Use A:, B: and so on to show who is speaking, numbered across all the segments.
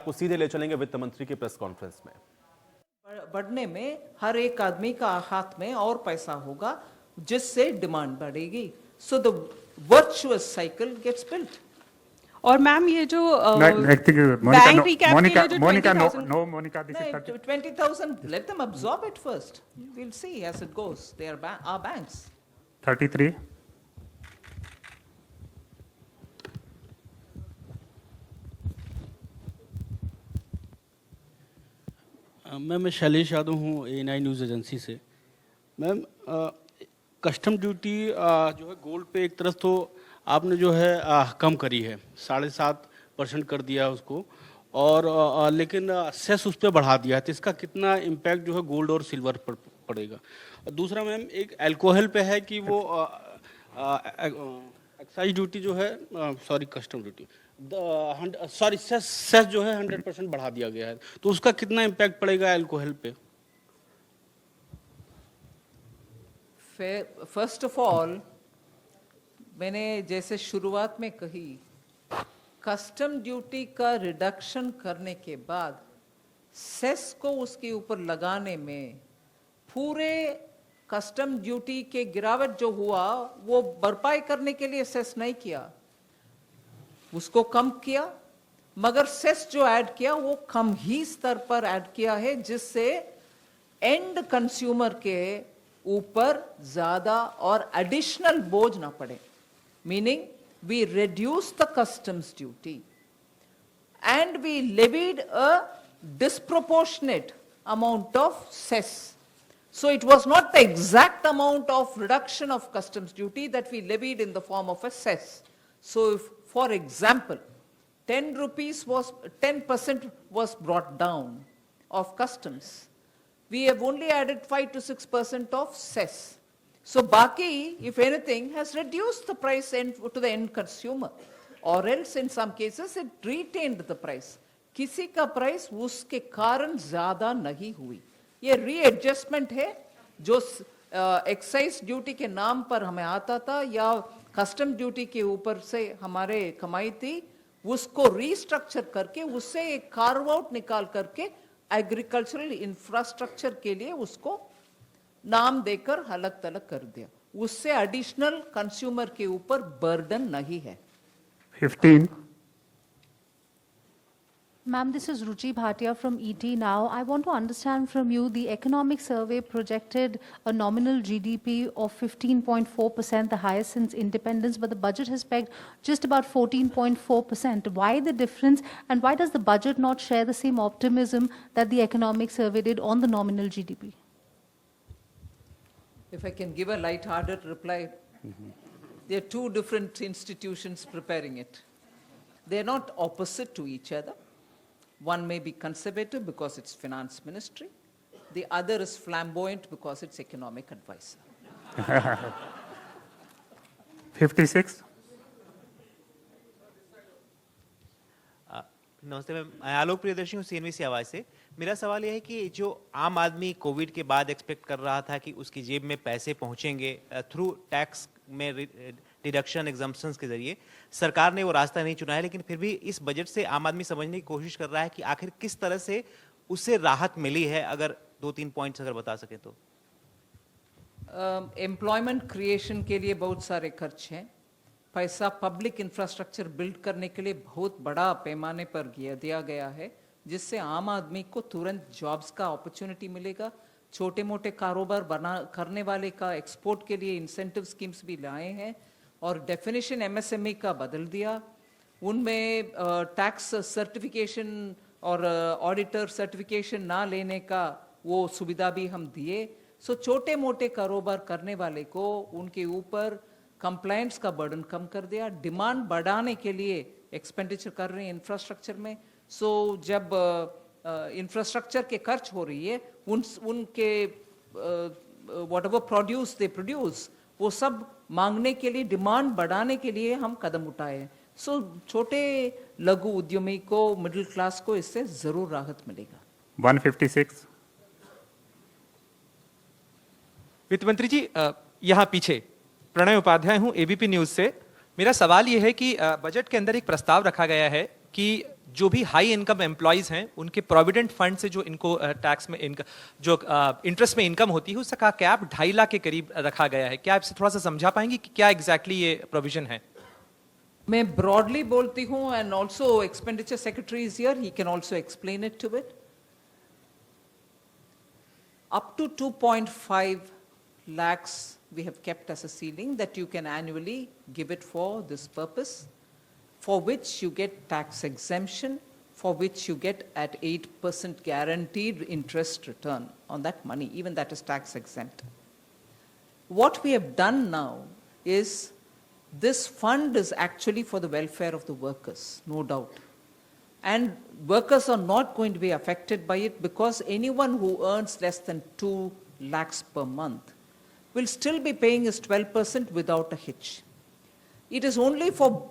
A: आपको सीधे ले चलेंगे वित्त मंत्री की प्रेस कॉन्फ्रेंस में।
B: बढ़ने में हर एक आदमी का हाथ में और पैसा होगा जिससे डिमांड बढ़ेगी, so the virtuous cycle gets built.
C: और मैम ये जो
D: Monica,
C: Monica,
D: Monica, this is 30.
B: 20,000, let them absorb it first. We'll see as it goes. They are our banks.
D: 33.
E: मैं शैलेश यादव हूँ A9 न्यूज़ एजेंसी से। मैम कस्टम ड्यूटी जो है gold पे एक तरफ तो आपने जो है कम करी है, 7.5% कर दिया उसको, और लेकिन सेस उस पर बढ़ा दिया है, तो इसका कितना इम्पैक्ट जो है गोल्ड और सिल्वर पर पड़ेगा। दूसरा मैम एक अल्कोहल पे है कि वो एक्साइज ड्यूटी जो है, sorry custom duty, sorry cess जो है 100% बढ़ा दिया गया है, तो उसका कितना इम्पैक्ट पड़ेगा अल्कोहल पे।
B: फर्स्ट ऑफ ऑल, मैंने जैसे शुरुआत में कही, कस्टम ड्यूटी का रिडक्शन करने के बाद सेस को उसके ऊपर लगाने में पूरे कस्टम ड्यूटी के गिरावट जो हुआ वो भरपाई करने के लिए सेस नहीं किया, उसको कम किया, मगर सेस जो ऐड किया वो कम ही स्तर पर ऐड किया है, जिससे एंड कंज्यूमर के ऊपर ज्यादा और एडिशनल बोझ ना पड़े। Meaning, we reduced the customs duty and we levied a disproportionate amount of cess. So it was not the exact amount of reduction of customs duty that we levied in the form of a cess. So if, for example, 10% was brought down of customs, we have only added 5 to 6% of cess. So Baki, if anything, has reduced the price to the end consumer, or else in some cases it retained the price. किसी का price उसके कारण ज्यादा नहीं हुई। ये readjustment है जो एक्साइज ड्यूटी के नाम पर हमें आता था या कस्टम ड्यूटी के ऊपर से हमारे कमाई थी, उसको रीस्ट्रक्चर करके उससे एक कार्व आउट निकाल करके एग्रीकल्चरल इंफ्रास्ट्रक्चर के लिए उसको नाम देकर अलग तलग कर दिया, उससे एडिशनल कंज्यूमर के ऊपर बर्डन नहीं है।
D: 15.
F: Ma'am, this is Ruchi Bhatia from ET Now. I want to understand from you, the economic survey projected a nominal GDP of 15.4%, the highest since independence, but the budget has pegged just about 14.4%. Why the difference, and why does the budget not share the same optimism that the economic survey did on the nominal GDP?
B: If I can give a light-hearted reply, there are two different institutions preparing it. They are not opposite to each other. One may be conservative because it's finance ministry. The other is flamboyant because it's economic advisor.
D: 56.
G: नमस्ते ma'am, आलोक प्रियदर्शी हूँ CNBC आवाज से। मेरा सवाल यह है कि जो आम आदमी कोविड के बाद एक्सपेक्ट कर रहा था कि उसकी जेब में पैसे पहुंचेंगे थ्रू टैक्स में डिडक्शन एग्जम्पशंस के जरिए, सरकार ने वो रास्ता नहीं चुना है, लेकिन फिर भी इस बजट से आम आदमी समझने की कोशिश कर रहा है कि आखिर किस तरह से उससे राहत मिली है। अगर 2-3 पॉइंट्स अगर बता सके तो।
B: एम्प्लॉयमेंट क्रिएशन के लिए बहुत सारे खर्च हैं, पैसा पब्लिक इंफ्रास्ट्रक्चर बिल्ड करने के लिए बहुत बड़ा पैमाने पर दिया गया है, जिससे आम आदमी को तुरंत जॉब्स का अपॉर्चुनिटी मिलेगा। छोटे मोटे कारोबार करने वाले का एक्सपोर्ट के लिए इंसेंटिव स्कीम्स भी लाए हैं, और डेफिनेशन MSME का बदल दिया। उनमें टैक्स सर्टिफिकेशन और ऑडिटर सर्टिफिकेशन ना लेने का वो सुविधा भी हम दिए। सो छोटे मोटे कारोबार करने वाले को उनके ऊपर कंप्लायंस का बर्डन कम कर दिया। डिमांड बढ़ाने के लिए एक्सपेंडिचर कर रहे हैं इंफ्रास्ट्रक्चर में। सो जब इंफ्रास्ट्रक्चर के खर्च हो रही है, उनके व्हाटएवर प्रोड्यूस दे प्रोड्यूस, वो सब मांगने के लिए, डिमांड बढ़ाने के लिए हम कदम उठाए हैं। सो छोटे लघु उद्यमी को, मिडिल क्लास को इससे जरूर राहत मिलेगा।
D: 156.
H: वित्त मंत्री जी, यहाँ पीछे प्रणय उपाध्याय हूँ ABP न्यूज से। मेरा सवाल ये है कि बजट के अंदर एक प्रस्ताव रखा गया है कि जो भी हाई इनकम एम्प्लॉयज हैं उनके प्रोविडेंट फंड से जो इनको टैक्स में इनका जो इंटरेस्ट में इनकम होती है उसका कैप 2.5 लाख के करीब रखा गया है। क्या आप इसे थोड़ा सा समझा पाएंगे कि क्या एग्जैक्टली ये प्रोविजन है?
B: मैं ब्रॉडली बोलती हूँ, and also expenditure secretary is here, he can also explain it to it. Up to 2.5 lakhs we have kept as a ceiling that you can annually give it for this purpose, for which you get tax exemption, for which you get at 8% guaranteed interest return on that money, even that is tax exempt. What we have done now is this fund is actually for the welfare of the workers, no doubt. And workers are not going to be affected by it because anyone who earns less than 2 lakhs per month will still be paying his 12% without a hitch. It is only for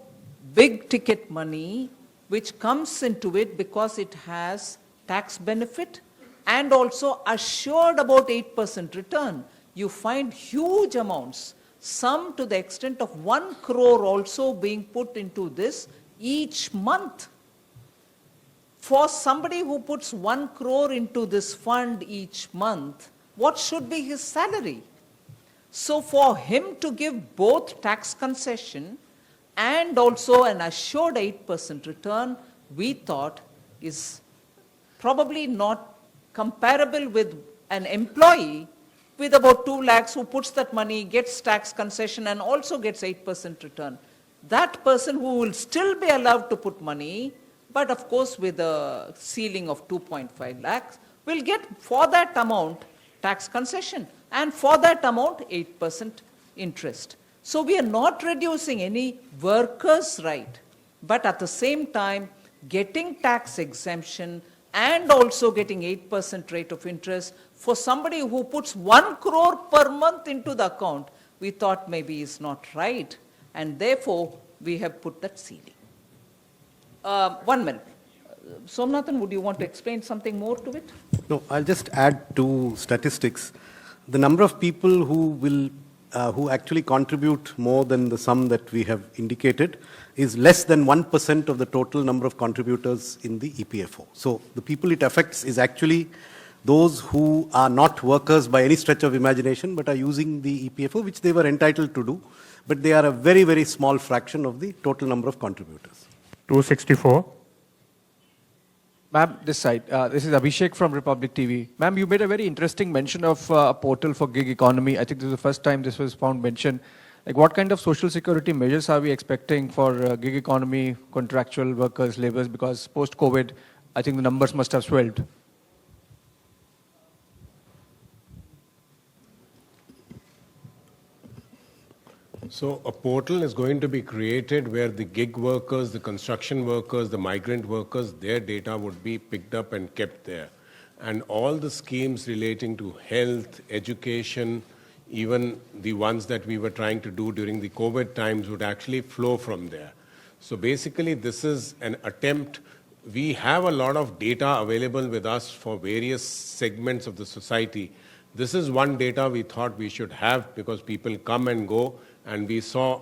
B: big ticket money which comes into it because it has tax benefit and also assured about 8% return. You find huge amounts, some to the extent of 1 crore also being put into this each month. For somebody who puts 1 crore into this fund each month, what should be his salary? So for him to give both tax concession and also an assured 8% return, we thought is probably not comparable with an employee with about 2 lakhs who puts that money, gets tax concession and also gets 8% return. That person who will still be allowed to put money, but of course with a ceiling of 2.5 lakhs, will get for that amount tax concession and for that amount 8% interest. So we are not reducing any worker's right, but at the same time getting tax exemption and also getting 8% rate of interest for somebody who puts 1 crore per month into the account, we thought maybe is not right, and therefore we have put that ceiling. 1 minute. Somnathan, would you want to explain something more to it?
I: No, I'll just add two statistics. The number of people who actually contribute more than the sum that we have indicated is less than 1% of the total number of contributors in the EPFO. So the people it affects is actually those who are not workers by any stretch of imagination but are using the EPFO, which they were entitled to do, but they are a very, very small fraction of the total number of contributors.
D: 264.
J: Ma'am, this side. This is Abhishek from Republic TV. Ma'am, you made a very interesting mention of a portal for gig economy. I think this is the first time this was found mentioned. Like, what kind of social security measures are we expecting for gig economy, contractual workers, laborers? Because post-COVID, I think the numbers must have swelled.
K: So a portal is going to be created where the gig workers, the construction workers, the migrant workers, their data would be picked up and kept there. And all the schemes relating to health, education, even the ones that we were trying to do during the COVID times would actually flow from there. So basically this is an attempt. We have a lot of data available with us for various segments of the society. This is one data we thought we should have because people come and go. And we saw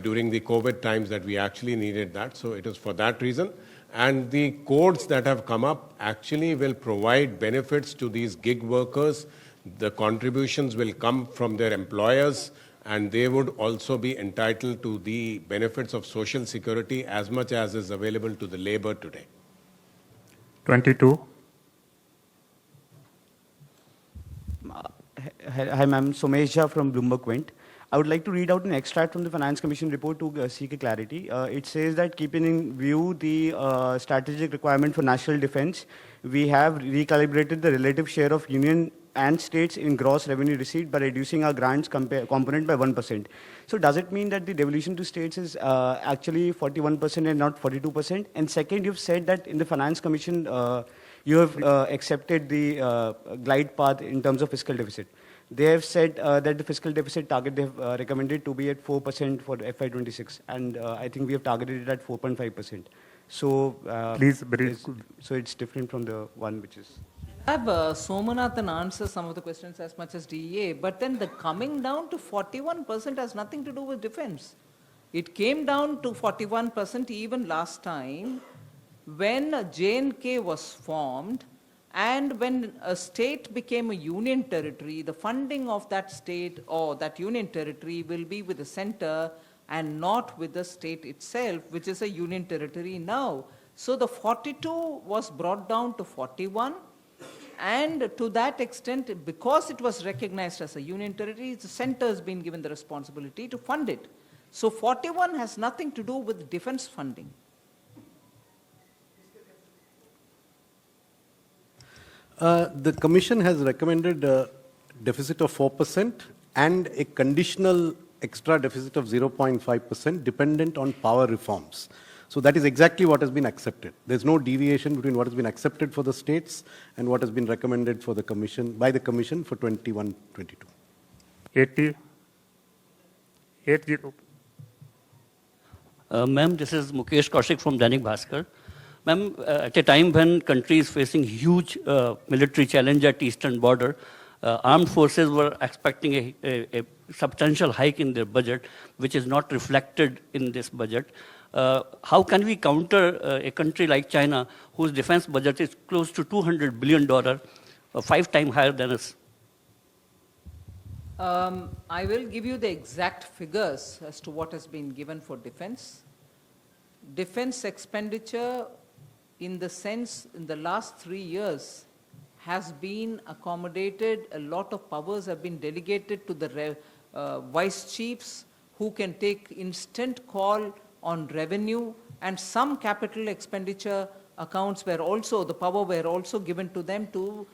K: during the COVID times that we actually needed that. So it is for that reason. And the codes that have come up actually will provide benefits to these gig workers. The contributions will come from their employers, and they would also be entitled to the benefits of Social Security as much as is available to the labor today.
D: 22.
L: Hi, ma'am. Somesh Jha from Bloomberg Quint. I would like to read out an extract from the Finance Commission report to seek a clarity. It says that keeping in view the strategic requirement for national defense, we have recalibrated the relative share of union and states in gross revenue receipt by reducing our grants component by 1%. So does it mean that the devolution to states is actually 41% and not 42%? And second, you've said that in the Finance Commission, you have accepted the glide path in terms of fiscal deficit. They have said that the fiscal deficit target they have recommended to be at 4% for FY26, and I think we have targeted it at 4.5%. So,
D: Please brief.
L: So it's different from the one which is.
B: Have Somanathan answer some of the questions as much as DEA, but then the coming down to 41% has nothing to do with defense. It came down to 41% even last time when J&K was formed and when a state became a union territory, the funding of that state or that union territory will be with the center and not with the state itself, which is a union territory now. So the 42 was brought down to 41. And to that extent, because it was recognized as a union territory, the center has been given the responsibility to fund it. So 41 has nothing to do with defense funding.
I: The Commission has recommended a deficit of 4% and a conditional extra deficit of 0.5% dependent on power reforms. So that is exactly what has been accepted. There's no deviation between what has been accepted for the states and what has been recommended for the Commission, by the Commission for 21-22.
D: 80.
M: Ma'am, this is Mukesh Kaushik from Dainik Bhaskar. Ma'am, at a time when country is facing huge military challenge at eastern border, armed forces were expecting a substantial hike in their budget, which is not reflected in this budget. How can we counter a country like China, whose defense budget is close to $200 billion, 5 times higher than us?
B: I will give you the exact figures as to what has been given for defense. Defense expenditure, in the sense, in the last 3 years, has been accommodated. A lot of powers have been delegated to the vice chiefs, who can take instant call on revenue, and some capital expenditure accounts were also, the power were also given to them to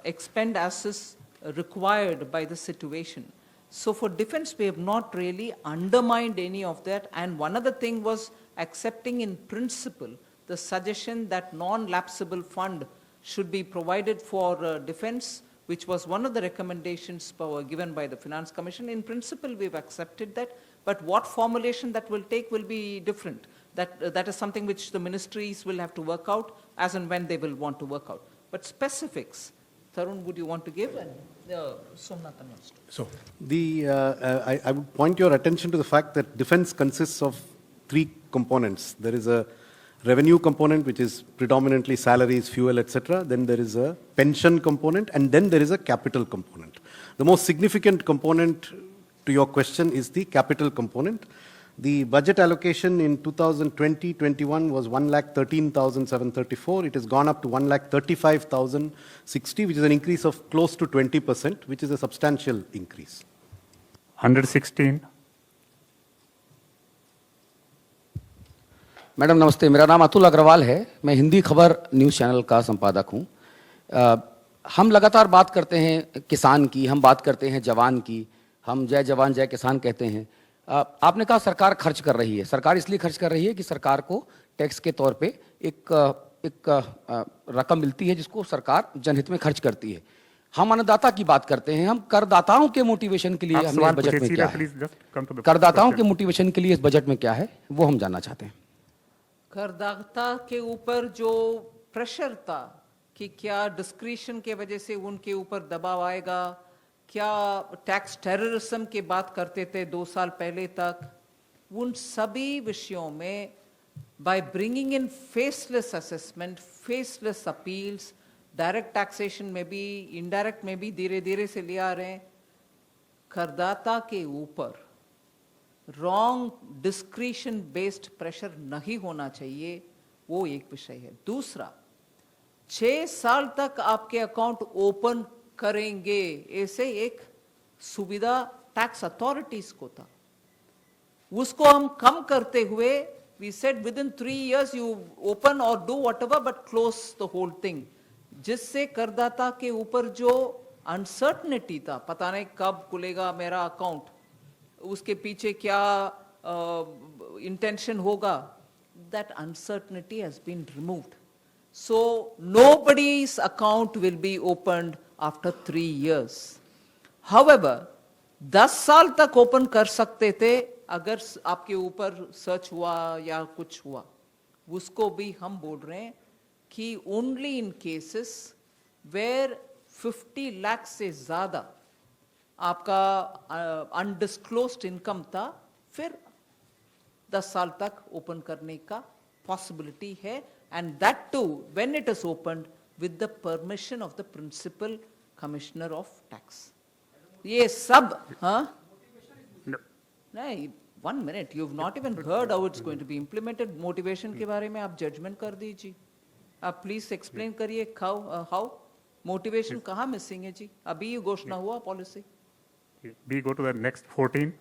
B: expend as is required by the situation. So for defense, we have not really undermined any of that. And one other thing was accepting in principle the suggestion that non-lapsable fund should be provided for defense, which was one of the recommendations given by the Finance Commission. In principle, we've accepted that, but what formulation that will take will be different. That is something which the ministries will have to work out as and when they will want to work out. But specifics, Tarun, would you want to give? And Somnathan wants to.
K: So,
I: I would point your attention to the fact that defense consists of 3 components. There is a revenue component, which is predominantly salaries, fuel, etc. Then there is a pension component, and then there is a capital component. The most significant component to your question is the capital component. The budget allocation in 2020-21 was 1,13,734. It has gone up to 1,35,060, which is an increase of close to 20%, which is a substantial increase.
D: 116.
N: Madam नमस्ते, मेरा नाम अतुल अग्रवाल है। मैं हिंदी खबर news channel का संपादक हूं। हम लगातार बात करते हैं किसान की, हम बात करते हैं जवान की, हम जय जवान जय किसान कहते हैं। आपने कहा सरकार खर्च कर रही है। सरकार इसलिए खर्च कर रही है कि सरकार को टैक्स के तौर पे एक रकम मिलती है जिसको सरकार जनहित में खर्च करती है। हम अन्नदाता की बात करते हैं, हम करदाताओं के मोटिवेशन के लिए हमने इस बजट में क्या है, करदाताओं के मोटिवेशन के लिए इस बजट में क्या है, वो हम जानना चाहते हैं।
B: करदाता के ऊपर जो प्रेशर था कि क्या डिस्क्रिशन के वजह से उनके ऊपर दबाव आएगा, क्या टैक्स टेररिज्म की बात करते थे 2 साल पहले तक, उन सभी विषयों में by bringing in faceless assessment, faceless appeals, direct taxation में भी, इनडायरेक्ट में भी धीरे धीरे से ले आ रहे हैं। करदाता के ऊपर रॉन्ग डिस्क्रिशन बेस्ड प्रेशर नहीं होना चाहिए, वो एक विषय है। दूसरा, 6 साल तक आपके अकाउंट ओपन करेंगे, ऐसे एक सुविधा टैक्स अथॉरिटीज को था, उसको हम कम करते हुए we said within 3 years you open or do whatever but close the whole thing, जिससे करदाता के ऊपर जो अनसर्टनिटी था, पता नहीं कब खुलेगा मेरा अकाउंट, उसके पीछे क्या इंटेंशन होगा, that uncertainty has been removed. So nobody's account will be opened after 3 years. However, 10 साल तक ओपन कर सकते थे अगर आपके ऊपर सर्च हुआ या कुछ हुआ, उसको भी हम बोल रहे हैं कि only in cases where 50 lakh से ज्यादा आपका अनडिस्क्लोज्ड इनकम था, फिर 10 साल तक ओपन करने का पॉसिबिलिटी है, and that too when it is opened with the permission of the principal commissioner of tax. ये सब, हाँ? नहीं, 1 minute, you've not even heard how it's going to be implemented. Motivation के बारे में आप judgment कर दीजिए. आप please explain करिए how motivation कहाँ missing है जी? अभी ये घोषणा हुआ policy.
D: We go to the next 14.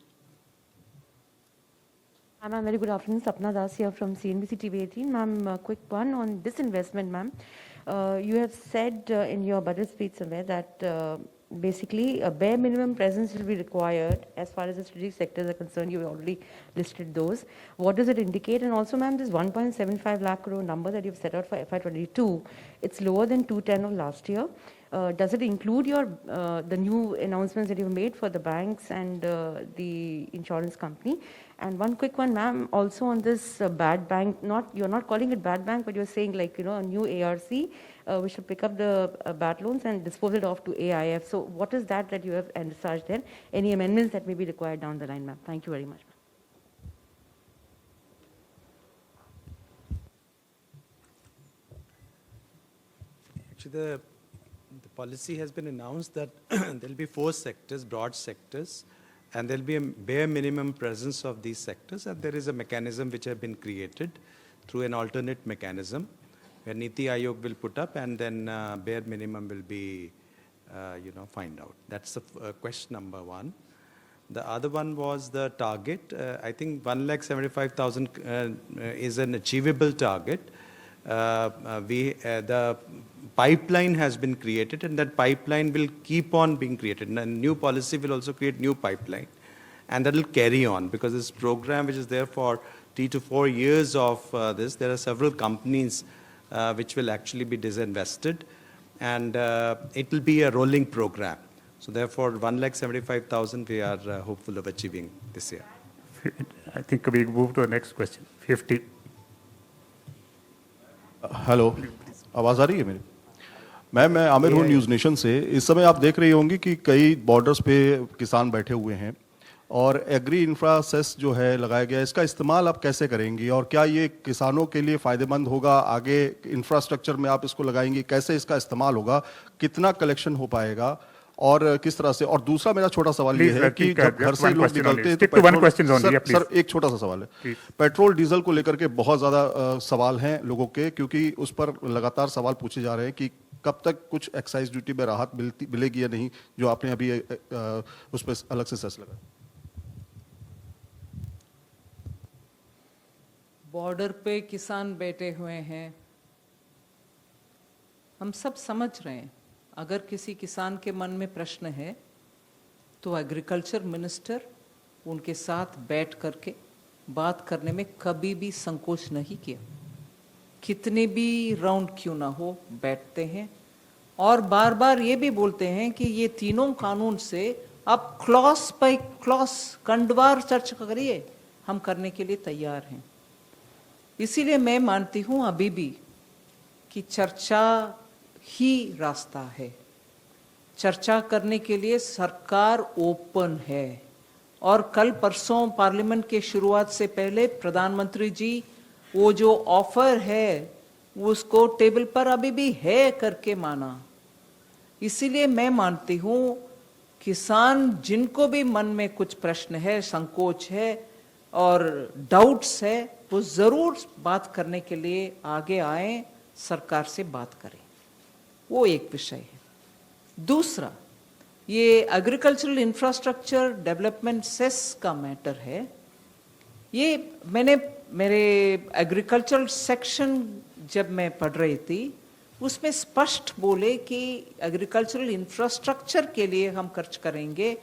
O: Ma'am, very good afternoon. Sapna Das here from CNBC TV 18. Ma'am, a quick one on disinvestment, ma'am. You have said in your budget speech somewhere that basically a bare minimum presence will be required as far as the strategic sectors are concerned. You have already listed those. What does it indicate? And also, ma'am, this 1.75 lakh crore number that you've set out for FY22, it's lower than 210 of last year. Does it include your the new announcements that you've made for the banks and the insurance company? And one quick one, ma'am, also on this bad bank, you're not calling it bad bank, but you're saying like, you know, a new ARC, we should pick up the bad loans and dispose it off to AIF. So what is that you have envisaged there? Any amendments that may be required down the line, ma'am? Thank you very much.
P: Actually, the policy has been announced that there will be 4 sectors, broad sectors, and there will be a bare minimum presence of these sectors, and there is a mechanism which has been created through an alternate mechanism where Niti Aayog will put up, and then bare minimum will be, find out. That's the question number 1. The other one was the target. I think 1,75,000 is an achievable target. The pipeline has been created, and that pipeline will keep on being created. And a new policy will also create new pipeline, and that will carry on because this program, which is there for 3 to 4 years of this, there are several companies which will actually be disinvested, and it will be a rolling program. So therefore, 1,75,000 we are hopeful of achieving this year.
D: I think we move to the next question. 50.
Q: Hello, आवाज़ आ रही है मेरी? मैं आमिर हूँ news nation से। इस समय आप देख रही होंगी कि कई बॉर्डर्स पे किसान बैठे हुए हैं और एग्री इंफ्रा सेस जो है लगाया गया है, इसका इस्तेमाल आप कैसे करेंगी और क्या ये किसानों के लिए फ़ायदेमंद होगा? आगे इंफ्रास्ट्रक्चर में आप इसको लगाएंगी, कैसे इसका इस्तेमाल होगा, कितना कलेक्शन हो पाएगा और किस तरह से? और दूसरा मेरा छोटा सवाल ये है कि जब घर से लोग निकलते हैं तो सर एक छोटा सा सवाल है, पेट्रोल डीजल को लेकर के बहुत ज़्यादा सवाल हैं लोगों के, क्योंकि उस पर लगातार सवाल पूछे जा रहे हैं कि कब तक कुछ एक्साइज ड्यूटी में राहत मिलेगी या नहीं, जो आपने अभी उस पर अलग से सेस लगा।
B: बॉर्डर पे किसान बैठे हुए हैं, हम सब समझ रहे हैं। अगर किसी किसान के मन में प्रश्न है तो एग्रीकल्चर मिनिस्टर उनके साथ बैठ करके बात करने में कभी भी संकोच नहीं किया। कितने भी राउंड क्यों ना हो बैठते हैं और बार बार ये भी बोलते हैं कि ये तीनों कानून से आप क्लॉज बाय क्लॉज कंडवार चर्चा करिए, हम करने के लिए तैयार हैं। इसीलिए मैं मानती हूं अभी भी कि चर्चा ही रास्ता है। चर्चा करने के लिए सरकार ओपन है और कल परसों पार्लियामेंट के शुरुआत से पहले प्रधानमंत्री जी वो जो ऑफर है उसको टेबल पर अभी भी है करके माना। इसीलिए मैं मानती हूं किसान जिनको भी मन में कुछ प्रश्न है, संकोच है और डाउट्स है, वो जरूर बात करने के लिए आगे आए, सरकार से बात करें। वो एक विषय है। दूसरा, ये एग्रीकल्चरल इंफ्रास्ट्रक्चर डेवलपमेंट सेस का मैटर है। ये मैंने मेरे एग्रीकल्चरल सेक्शन जब मैं पढ़ रही थी उसमें स्पष्ट बोले कि एग्रीकल्चरल इंफ्रास्ट्रक्चर के लिए हम खर्च करेंगे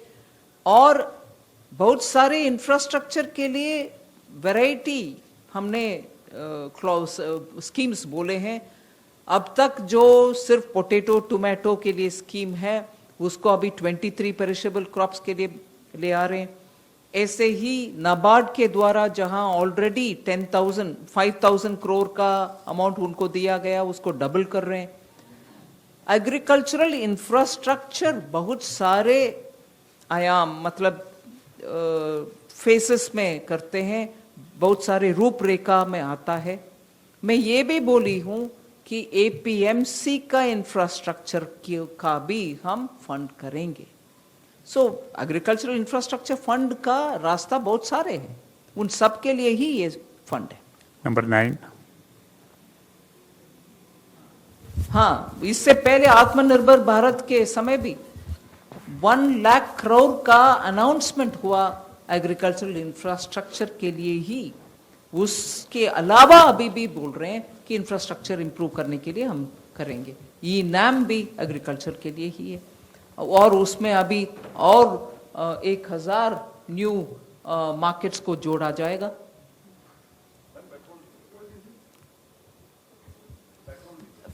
B: और बहुत सारे इंफ्रास्ट्रक्चर के लिए वैरायटी हमने स्कीम्स बोले हैं। अब तक जो सिर्फ पोटैटो टोमेटो के लिए स्कीम है उसको अभी 23 पेरिशेबल क्रॉप्स के लिए ले आ रहे हैं। ऐसे ही नाबार्ड के द्वारा जहां ऑलरेडी 5,000 करोड़ का अमाउंट उनको दिया गया उसको डबल कर रहे हैं। एग्रीकल्चरल इंफ्रास्ट्रक्चर बहुत सारे आयाम मतलब फेसेस में करते हैं, बहुत सारे रूपरेखा में आता है। मैं ये भी बोली हूं कि एपीएमसी का इंफ्रास्ट्रक्चर का भी हम फंड करेंगे। सो एग्रीकल्चरल इंफ्रास्ट्रक्चर फंड का रास्ता बहुत सारे हैं, उन सब के लिए ही ये फंड है।
D: Number 9.
B: हाँ, इससे पहले आत्मनिर्भर भारत के समय भी 1 लाख करोड़ का अनाउंसमेंट हुआ एग्रीकल्चरल इंफ्रास्ट्रक्चर के लिए ही। उसके अलावा अभी भी बोल रहे हैं कि इंफ्रास्ट्रक्चर इंप्रूव करने के लिए हम करेंगे। ये नाम भी एग्रीकल्चर के लिए ही है, और उसमें अभी और 1000 न्यू मार्केट्स को जोड़ा जाएगा।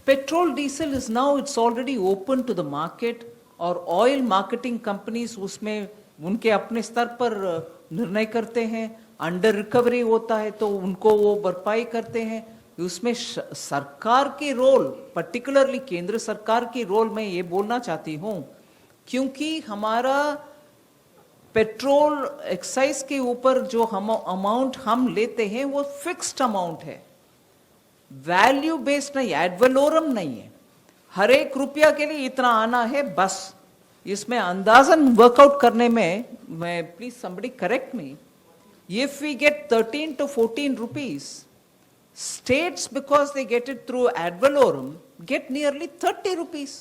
B: Petrol diesel is now it's already open to the market, और ऑयल मार्केटिंग कंपनीज उसमें उनके अपने स्तर पर निर्णय करते हैं। अंडर रिकवरी होता है तो उनको वो भरपाई करते हैं। उसमें सरकार की रोल, पर्टिकुलरली केंद्र सरकार की रोल मैं ये बोलना चाहती हूं, क्योंकि हमारा पेट्रोल एक्साइज के ऊपर जो हम अमाउंट हम लेते हैं वो फिक्स्ड अमाउंट है, वैल्यू बेस्ड नहीं, एड वैलोरम नहीं है। हर एक रुपया के लिए इतना आना है बस। इसमें अंदाजन वर्कआउट करने में, मैं please somebody correct me, if we get 13 to 14 rupees, states, because they get it through ad valorem, get nearly 30 rupees.